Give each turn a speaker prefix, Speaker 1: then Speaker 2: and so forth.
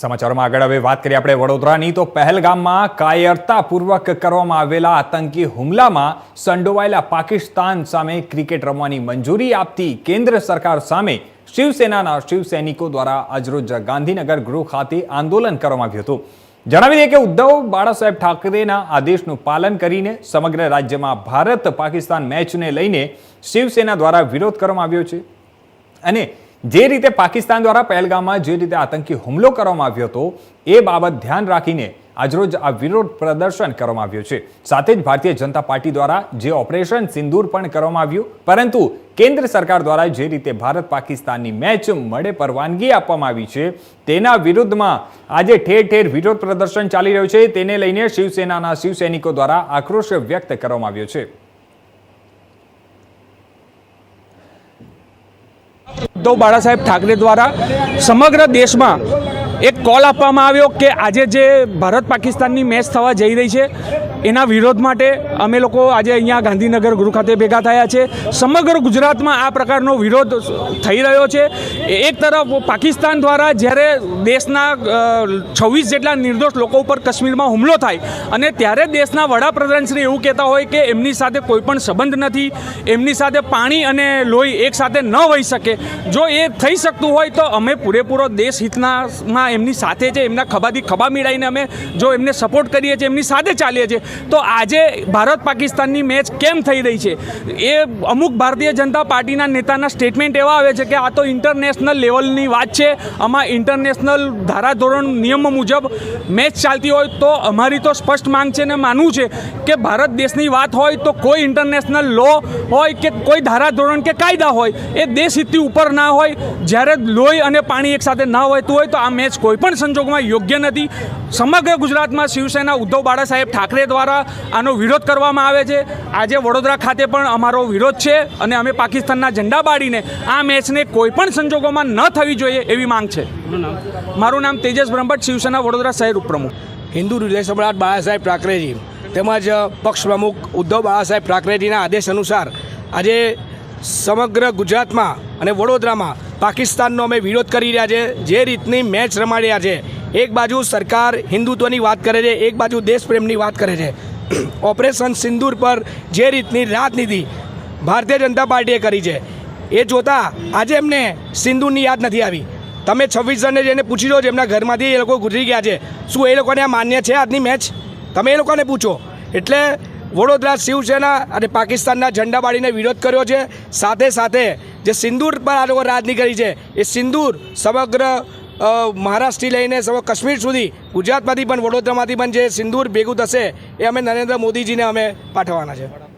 Speaker 1: સમાચારોમાં આગળ હવે વાત કરીએ આપણે વડોદરાની તો પહેલગામમાં કાયરતાપૂર્વક કરવામાં આવેલા આતંકી હુમલામાં સંડોવાયેલા પાકિસ્તાન સામે ક્રિકેટ રમવાની મંજૂરી આપતી કેન્દ્ર સરકાર સામે શિવસેનાના શિવસૈનિકો દ્વારા આજરોજ ગાંધીનગર ગૃહ ખાતે આંદોલન કરવામાં આવ્યું હતું। જણાવી દઈએ કે ઉદ્ધવ બાળાસાહેબ ઠાકરેના આદેશનું પાલન કરીને સમગ્ર રાજ્યમાં ભારત પાકિસ્તાન મેચને લઈને શિવસેના દ્વારા વિરોધ કરવામાં આવ્યો છે અને જે રીતે પાકિસ્તાન દ્વારા પહેલગામમાં જે રીતે આતંકી હુમલો કરવામાં આવ્યો હતો એ બાબત ધ્યાન રાખીને આજરોજ આ વિરોધ પ્રદર્શન કરવામાં આવ્યું છે। સાથે જ ભારતીય જનતા પાર્ટી દ્વારા જે ઓપરેશન સિંદૂર પણ કરવામાં આવ્યું, પરંતુ કેન્દ્ર સરકાર દ્વારા જે રીતે ભારત પાકિસ્તાનની મેચ મળે પરવાનગી આપવામાં આવી છે તેના વિરુદ્ધમાં આજે ઠેર ઠેર વિરોધ પ્રદર્શન ચાલી રહ્યું છે। તેને લઈને શિવસેનાના શિવસૈનિકો દ્વારા આક્રોશ વ્યક્ત કરવામાં આવ્યો છે।
Speaker 2: ઉદ્ધવ બાળાસાહેબ ઠાકરે દ્વારા સમગ્ર દેશમાં એક કોલ આપવામાં આવ્યો કે આજે જે ભારત પાકિસ્તાનની મેચ થવા જઈ રહી છે એના વિરોધ માટે અમે લોકો આજે અહીંયા ગાંધીનગર ગૃહ ખાતે ભેગા થયા છે। સમગ્ર ગુજરાતમાં આ પ્રકારનો વિરોધ થઈ રહ્યો છે। એક તરફ પાકિસ્તાન દ્વારા જ્યારે દેશના 26 જેટલા નિર્દોષ લોકો ઉપર કાશ્મીરમાં હુમલો થાય અને ત્યારે દેશના વડાપ્રધાનશ્રી એવું કહેતા હોય કે એમની સાથે કોઈ પણ સંબંધ નથી, એમની સાથે પાણી અને લોહી એક સાથે ન વહી શકે। જો એ થઈ શકતું હોય તો અમે પૂરેપૂરો દેશ હિતમાં એમની સાથે છે, એમના ખભાથી ખભા મિલાઈને અમે જો એમને સપોર્ટ કરીએ છીએ, એમની સાથે ચાલીએ છીએ। તો આજે ભારત પાકિસ્તાનની મેચ કેમ થઈ રહી છે એ અમુક ભારતીય જનતા પાર્ટીના નેતાના સ્ટેટમેન્ટ એવા આવે છે કે આ તો ઇન્ટરનેશનલ લેવલની વાત છે, આમાં ઇન્ટરનેશનલ ધારાધોરણ નિયમો મુજબ મેચ ચાલતી હોય તો અમારી તો સ્પષ્ટ માંગ છે ને માનવું છે કે ભારત દેશની વાત હોય તો કોઈ ઇન્ટરનેશનલ લો હોય કે કોઈ ધારાધોરણ કે કાયદા હોય એ દેશ હિતથી ઉપર ના હોય। જ્યારે લોહી અને પાણી એકસાથે ના વહેતું હોય તો આ મેચ કોઈ પણ સંજોગોમાં યોગ્ય નથી। સમગ્ર ગુજરાતમાં શિવસેના ઉદ્ધવ બાળાસાહેબ ઠાકરે દ્વારા આનો વિરોધ કરવામાં આવે છે। આજે વડોદરા ખાતે પણ અમારો વિરોધ છે અને અમે પાકિસ્તાનના ઝંડા બાળીને આ મેચને કોઈ પણ સંજોગોમાં ન થવી જોઈએ એવી માંગ છે। મારું નામ તેજસ બ્રહ્મભટ્ટ, શિવસેના વડોદરા શહેર ઉપપ્રમુખ।
Speaker 3: હિન્દુ હૃદય સમ્રાટ બાળાસાહેબ ઠાકરેજી તેમજ પક્ષ પ્રમુખ ઉદ્ધવ બાળાસાહેબ ઠાકરેજીના આદેશ અનુસાર આજે સમગ્ર ગુજરાતમાં અને વડોદરામાં પાકિસ્તાનનો અમે વિરોધ કરી રહ્યા છે। જે રીતની મેચ રમાડી રહ્યા છે, એક બાજુ સરકાર હિન્દુત્વની વાત કરે છે, એક બાજુ દેશપ્રેમની વાત કરે છે। ઓપરેશન સિંદૂર પર જે રીતની રાજનીતિ ભારતીય જનતા પાર્ટીએ કરી છે એ જોતાં આજે એમને સિંદૂરની યાદ નથી આવી। તમે 26 જણને જેને પૂછી લો જેમના ઘરમાંથી એ લોકો ગુજરી ગયા છે, શું એ લોકોને આ માન્ય છે આજની મેચ? તમે એ લોકોને પૂછો। એટલે વડોદરા શિવસેના અને પાકિસ્તાનના ઝંડા બાળીને વિરોધ કર્યો છે। સાથે સાથે જે સિંદૂર પર આ લોકો રાજનીતિ કરી છે એ સિંદૂર સમગ્ર મહારાષ્ટ્રથી લઈને સમગ્ર કાશ્મીર સુધી ગુજરાતમાંથી પણ વડોદરામાંથી પણ જે સિંદૂર ભેગું થશે એ અમે નરેન્દ્ર મોદીજીને અમે પાઠવવાના છે।